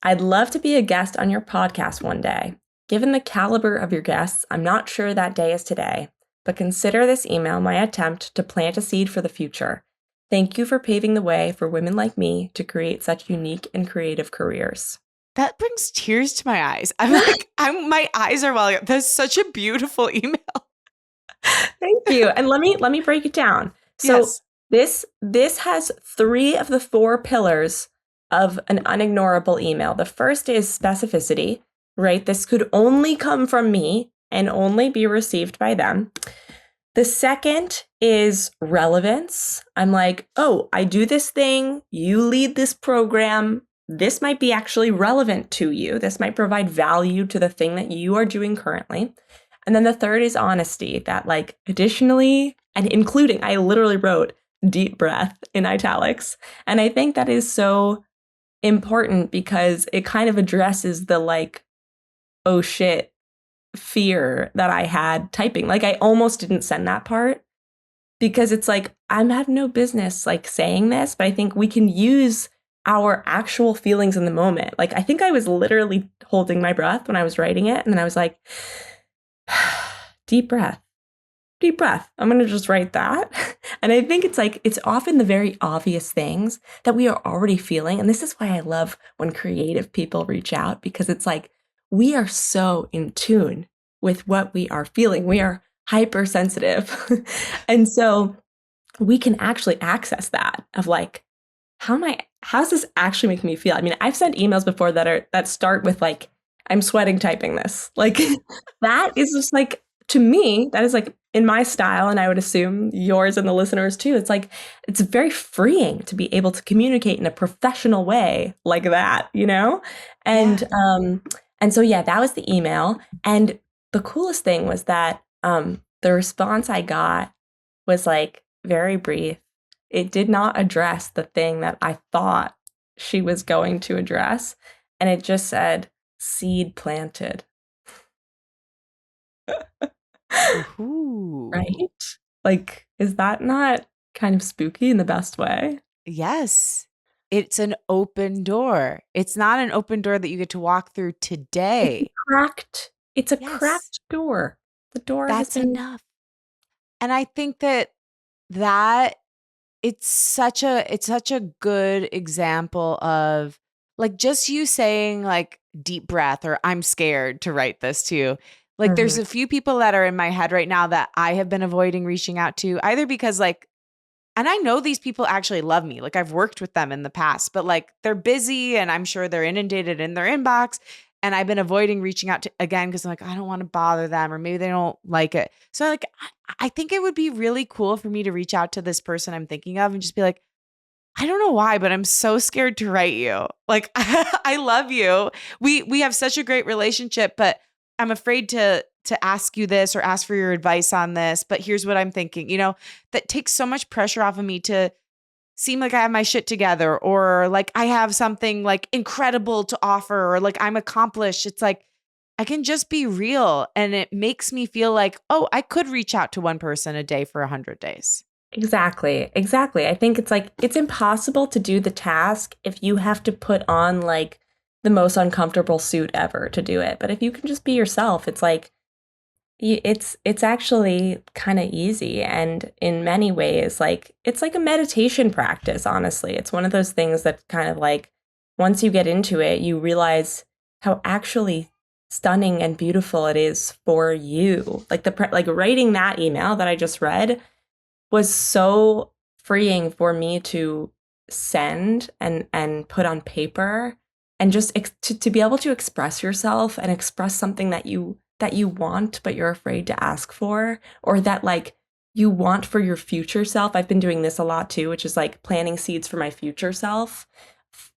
I'd love to be a guest on your podcast one day. Given the caliber of your guests, I'm not sure that day is today, but consider this email my attempt to plant a seed for the future. Thank you for paving the way for women like me to create such unique and creative careers. That brings tears to my eyes. I'm like, my eyes are welling up. That's such a beautiful email. Thank you. And let me break it down. So Yes. this has 3 of the 4 pillars of an unignorable email. The first is specificity, right? This could only come from me and only be received by them. The second is relevance. I'm like, oh, I do this thing. You lead this program. This might be actually relevant to you. This might provide value to the thing that you are doing currently. And then the third is honesty, that like additionally and including, I literally wrote deep breath in italics. And I think that is so important because it kind of addresses the like, oh shit, fear that I had typing. Like I almost didn't send that part because it's like, I have no business like saying this, but I think we can use our actual feelings in the moment. Like I think I was literally holding my breath when I was writing it. And then I was like, deep breath, deep breath. I'm going to just write that. And I think it's like, it's often the very obvious things that we are already feeling. And this is why I love when creative people reach out, because it's like, we are so in tune with what we are feeling. We are hypersensitive. And so we can actually access that of like, how's this actually making me feel? I mean, I've sent emails before that start with like, I'm sweating typing this. Like that is just like, to me, that is like in my style, and I would assume yours and the listeners too. It's like, it's very freeing to be able to communicate in a professional way like that, you know? And, Yeah. and so, yeah, that was the email. And the coolest thing was that, the response I got was like very brief. It did not address the thing that I thought she was going to address. And it just said, seed planted. Ooh. Right? Like, is that not kind of spooky in the best way? Yes. It's an open door. It's not an open door that you get to walk through today. It's a Yes. cracked door. The door has That's been enough. And I think that it's such a good example of like just you saying like deep breath or I'm scared to write this too. Like there's Mhm. a few people that are in my head right now that I have been avoiding reaching out to either because like and I know these people actually love me. Like I've worked with them in the past, but like they're busy and I'm sure they're inundated in their inbox. And I've been avoiding reaching out to again because I'm like, I don't want to bother them or maybe they don't like it. So like I think it would be really cool for me to reach out to this person I'm thinking of and just be like, I don't know why, but I'm so scared to write you. Like I love you. We have such a great relationship, but I'm afraid to ask you this or ask for your advice on this, but here's what I'm thinking. That takes so much pressure off of me to seem like I have my shit together or like I have something like incredible to offer or like I'm accomplished. It's like I can just be real and it makes me feel like, "Oh, I could reach out to one person a day for 100 days." Exactly. Exactly. I think it's like it's impossible to do the task if you have to put on like the most uncomfortable suit ever to do it. But if you can just be yourself, it's like it's actually kind of easy, and in many ways like it's like a meditation practice, honestly. It's one of those things that kind of like once you get into it you realize how actually stunning and beautiful it is for you. Like like writing that email that I just read was so freeing for me to send and put on paper, and just to be able to express yourself and express something that you want but you're afraid to ask for, or that like you want for your future self. I've been doing this a lot too, which is like planting seeds for my future self,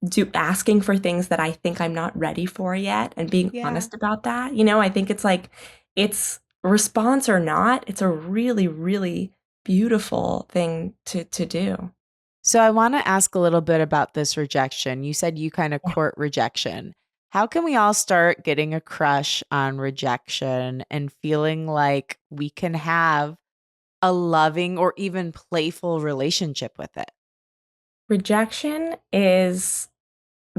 do asking for things that I think I'm not ready for yet and being Yeah. honest about that. You know, I think it's like it's response or not, it's a really, really beautiful thing to do. So I want to ask a little bit about this rejection. You said you kind of Yeah. court rejection. How can we all start getting a crush on rejection and feeling like we can have a loving or even playful relationship with it? Rejection is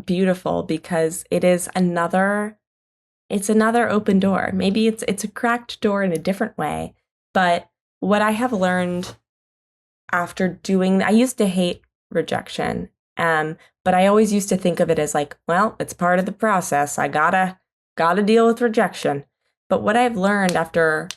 beautiful because it's another open door. Maybe it's a cracked door in a different way, but what I have learned after doing, I used to hate rejection. But I always used to think of it as like, well, it's part of the process. I gotta deal with rejection. But what I've learned after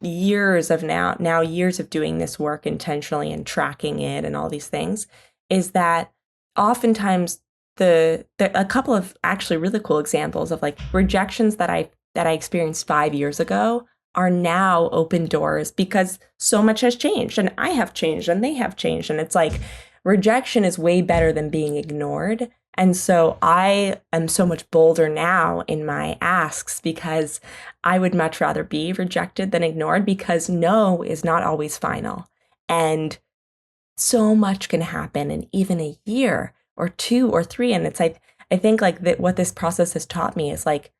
years of now years of doing this work intentionally and tracking it and all these things is that oftentimes the a couple of actually really cool examples of like rejections that I experienced 5 years ago are now open doors because so much has changed and I have changed and they have changed. And it's like rejection is way better than being ignored. And so I am so much bolder now in my asks because I would much rather be rejected than ignored because no is not always final. And so much can happen in even a year or two or three. And it's like, I think like that what this process has taught me is like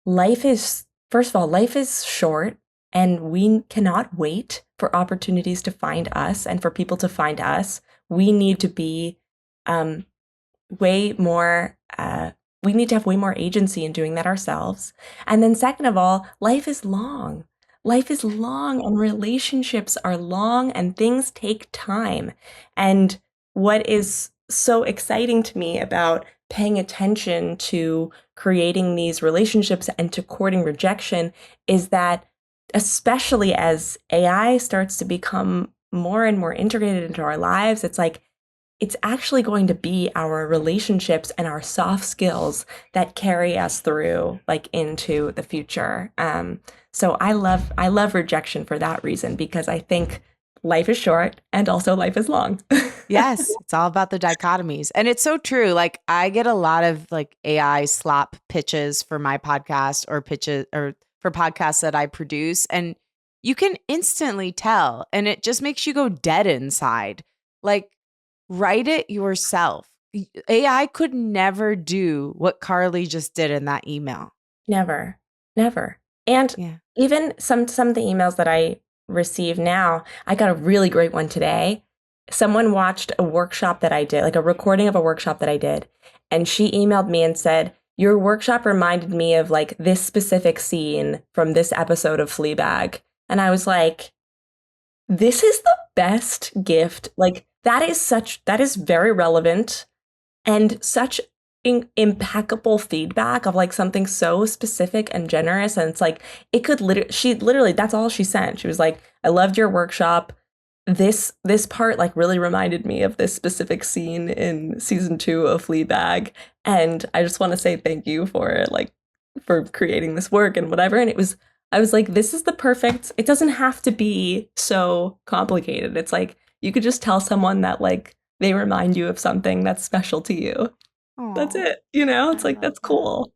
life is, first of all, life is short and we cannot wait for opportunities to find us and for people to find us. We need to be um, way more we need to have way more agency in doing that ourselves. And then second of all, life is long. Life is long and relationships are long and things take time. And what is so exciting to me about paying attention to creating these relationships and to courting rejection is that especially as AI starts to become more and more integrated into our lives, it's like it's actually going to be our relationships and our soft skills that carry us through like into the future. So I love rejection for that reason because I think life is short and also life is long. Yes, it's all about the dichotomies. And it's so true. Like I get a lot of like AI slop pitches for my podcast or pitches or for podcasts that I produce and you can instantly tell and it just makes you go dead inside. Like write it yourself. AI could never do what Carly just did in that email. Never, never. And Yeah. even some of the emails that I receive now, I got a really great one today. Someone watched a workshop that I did, like a recording of a workshop that I did, and she emailed me and said, "Your workshop reminded me of like this specific scene from this episode of Fleabag." And I was like, "This is the best gift. Like that is very relevant and such impeccable feedback of like something so specific and generous." And it's like it could literally she literally that's all she sent. She was like, "I loved your workshop. This part like really reminded me of this specific scene in season 2 of Fleabag, and I just want to say thank you for it, like for creating this work and whatever." And it was I was like, this is the perfect, it doesn't have to be so complicated. It's like you could just tell someone that like they remind you of something that's special to you. That's Oh, it. You know, I it's like, love that's that. cool.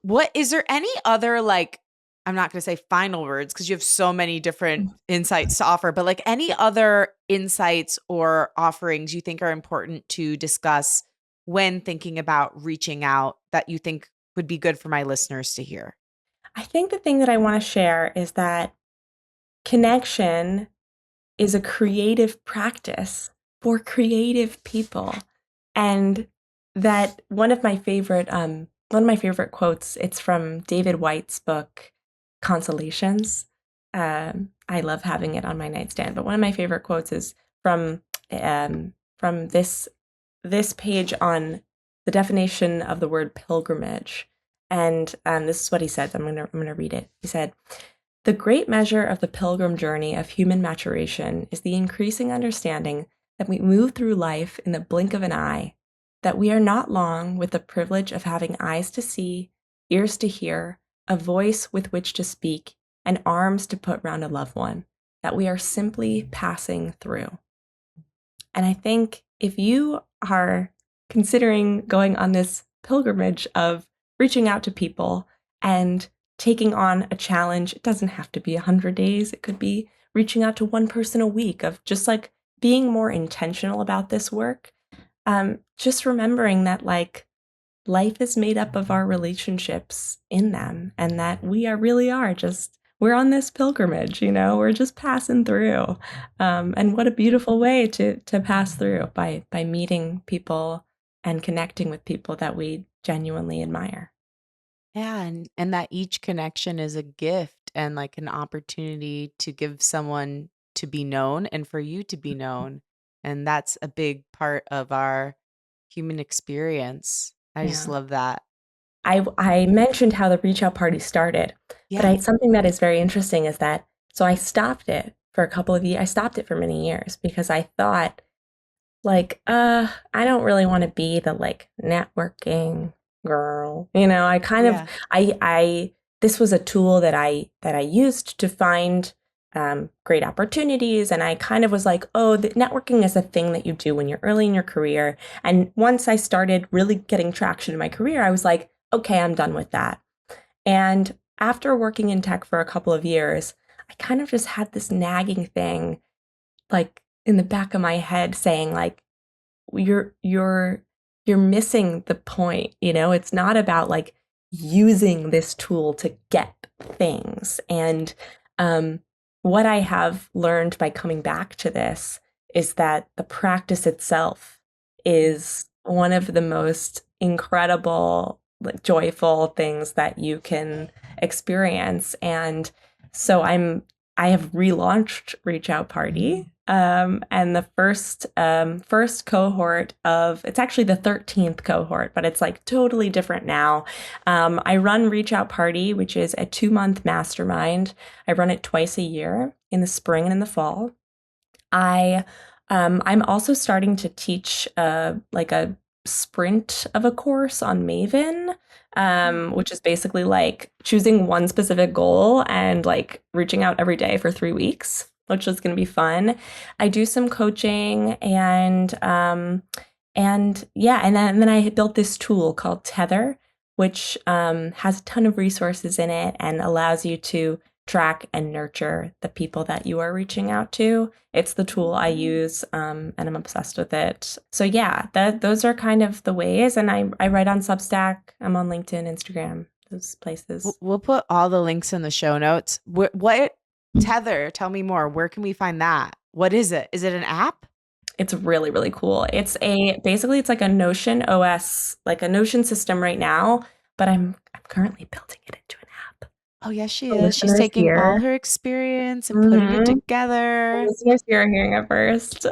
What is there any other like I'm not going to say final words because you have so many different insights to offer, but like any other insights or offerings you think are important to discuss when thinking about reaching out that you think would be good for my listeners to hear? I think the thing that I want to share is that connection is a creative practice for creative people. And that one of my favorite quotes, it's from David White's book Consolations. I love having it on my nightstand, but one of my favorite quotes is from this page on the definition of the word pilgrimage. And this is what he said. I'm gonna read it. He said, "The great measure of the pilgrim journey of human maturation is the increasing understanding that we move through life in the blink of an eye, that we are not long with the privilege of having eyes to see, ears to hear, a voice with which to speak, and arms to put round a loved one, that we are simply passing through." And I think if you are considering going on this pilgrimage of reaching out to people and taking on a challenge, it doesn't have to be 100 days. It could be reaching out to one person a week, of just like being more intentional about this work. Just remembering that like life is made up of our relationships in them and that we are really are just we're on this pilgrimage, you know, we're just passing through. And what a beautiful way to pass through by meeting people and connecting with people that we genuinely admire. Yeah, and that each connection is a gift and like an opportunity to give someone to be known and for you to be known. And that's a big part of our human experience. I just Yeah. love that. I mentioned how the reach out party started, but Yeah. something that is very interesting is that so I stopped it for a couple of years. I stopped it for many years because I thought like, I don't really want to be the like networking girl. I kind of Yeah. I this was a tool that I used to find great opportunities, and I kind of was like, oh, the networking is a thing that you do when you're early in your career. And once I started really getting traction in my career, I was like, okay, I'm done with that. And after working in tech for a couple of years, I kind of just had this nagging thing like in the back of my head saying like you're you're you're missing the point. It's not about like using this tool to get things. And um what I have learned by coming back to this is that the practice itself is one of the most incredible, like, joyful things that you can experience. And so I have relaunched Reach Out Party. And the first cohort of it's actually the 13th cohort, but it's like totally different now. I run Reach Out Party, which is a 2-month mastermind. I run it twice a year in the spring and in the fall. I'm also starting to teach like a sprint of a course on Maven, which is basically like choosing one specific goal and like reaching out every day for 3 weeks, which is going to be fun. I do some coaching and yeah, and then I built this tool called Tether, which has a ton of resources in it and allows you to track and nurture the people that you are reaching out to. It's the tool I use, and I'm obsessed with it. So yeah, those are kind of the ways. And I write on Substack. I'm on LinkedIn, Instagram, those places. We'll put all the links in the show notes. What Tether? Tell me more. Where can we find that? What is it? Is it an app? It's really, really cool. Basically it's like a Notion OS, like a Notion system right now, but I'm currently building it into an app. Oh, yes, she The is. She's listeners taking all here. her experience and putting it Mm-hmm. The together. listeners here are hearing it first.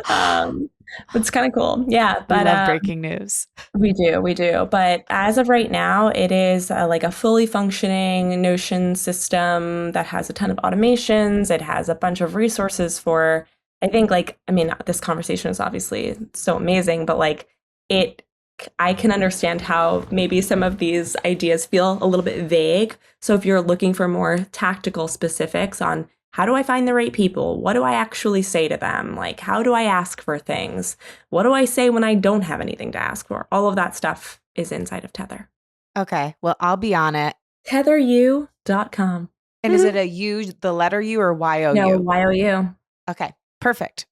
It's kind of cool. Yeah, We but love breaking news. we do. But as of right now, it is like a fully functioning Notion system that has a ton of automations. It has a bunch of resources for, I think, like, I mean, this conversation is obviously so amazing, but like it, I can understand how maybe some of these ideas feel a little bit vague. So if you're looking for more tactical specifics on how do I find the right people? What do I actually say to them? Like, how do I ask for things? What do I say when I don't have anything to ask for? All of that stuff is inside of Tether. Okay. Well, I'll be on it. TetherU.com. And is it a U, the letter U or No, YOU? YOU. Okay. Perfect.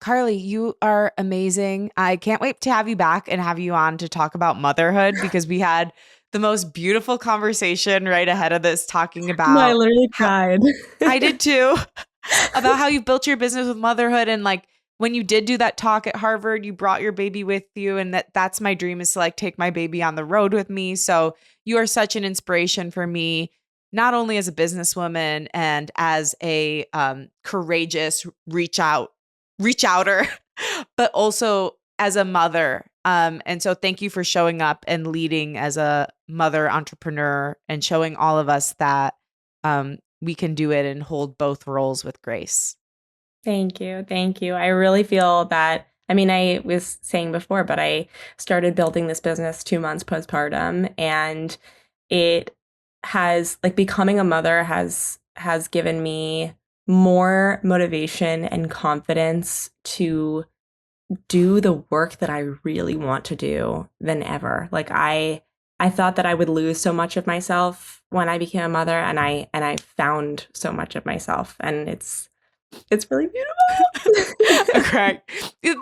Carly, you are amazing. I can't wait to have you back and have you on to talk about motherhood because we had the most beautiful conversation right ahead of this talking No, I about literally how cried. I did too, about how you've built your business with motherhood. And like when you did do that talk at Harvard, you brought your baby with you. And that's my dream, is to like take my baby on the road with me. So you are such an inspiration for me, not only as a businesswoman and as a courageous reach outer, but also as a mother. And so thank you for showing up and leading as a mother entrepreneur and showing all of us that we can do it and hold both roles with grace. Thank you. Thank you. I really feel that. I mean, I was saying before, but I started building this business 2 months postpartum, and it has like becoming a mother has given me more motivation and confidence to do the work that I really want to do than ever. Like I thought that I would lose so much of myself when I became a mother, and I found so much of myself, and it's really beautiful. Correct.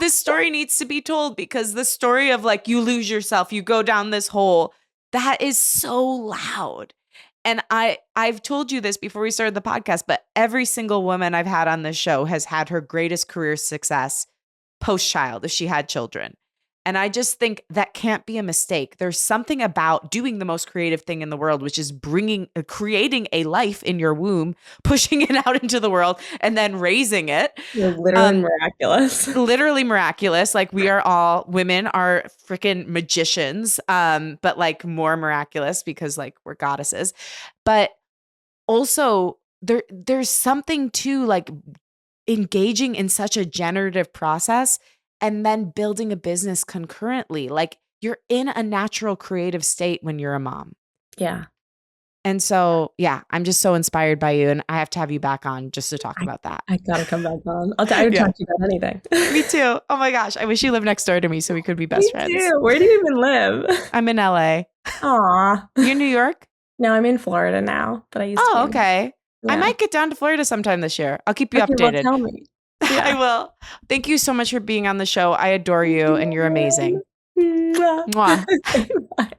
This story needs to be told because the story of like you lose yourself, you go down this hole, that is so loud. And I've told you this before we started the podcast, but every single woman I've had on this show has had her greatest career success post-child if she had children. And I just think that can't be a mistake. There's something about doing the most creative thing in the world, which is creating a life in your womb, pushing it out into the world, and then raising it. You're literally miraculous. Literally miraculous. Like women are freaking magicians, but like more miraculous because like we're goddesses. But also there's something to like engaging in such a generative process and then building a business concurrently. Like you're in a natural creative state when you're a mom. Yeah. And so, yeah, I'm just so inspired by you, and I have to have you back on just to talk about that. I gotta come back on. I would talk to you about anything. Me too. Oh my gosh. I wish you lived next door to me so we could be best friends. Too. Where do you even live? I'm in LA. Aw. You in New York? No, I'm in Florida now, but I used to. Oh, okay. Yeah. I might get down to Florida sometime this year. I'll keep you updated. Well, tell me. Yeah. I will. Thank you so much for being on the show. I adore you, and you're amazing. Mwah. Bye.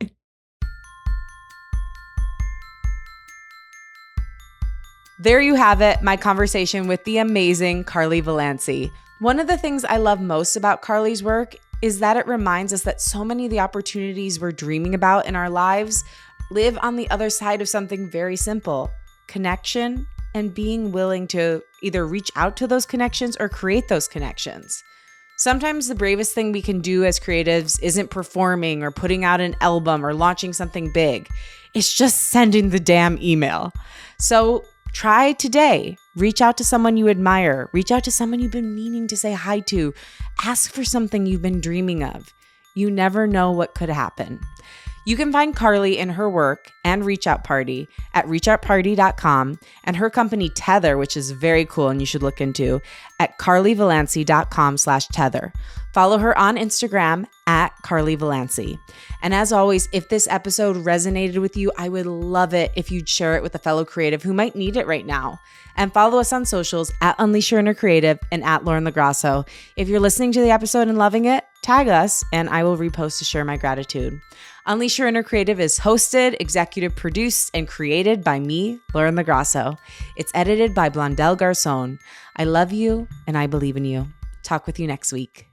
There you have it, my conversation with the amazing Carly Valancy. One of the things I love most about Carly's work is that it reminds us that so many of the opportunities we're dreaming about in our lives live on the other side of something very simple: connection and being willing to either reach out to those connections or create those connections. Sometimes the bravest thing we can do as creatives isn't performing or putting out an album or launching something big. It's just sending the damn email. So try today. Reach out to someone you admire. Reach out to someone you've been meaning to say hi to. Ask for something you've been dreaming of. You never know what could happen. You can find Carly in her work and Reach Out Party at reachoutparty.com and her company Tether, which is very cool and you should look into, at carlyvalancy.com/tether. Follow her on Instagram at Carly Valancy. And as always, if this episode resonated with you, I would love it if you'd share it with a fellow creative who might need it right now. And follow us on socials at Unleash Your Inner Creative and at Lauren LaGrasso. If you're listening to the episode and loving it, tag us and I will repost to share my gratitude. Unleash Your Inner Creative is hosted, executive produced, and created by me, Lauren LaGrasso. It's edited by Blondell Garcon. I love you and I believe in you. Talk with you next week.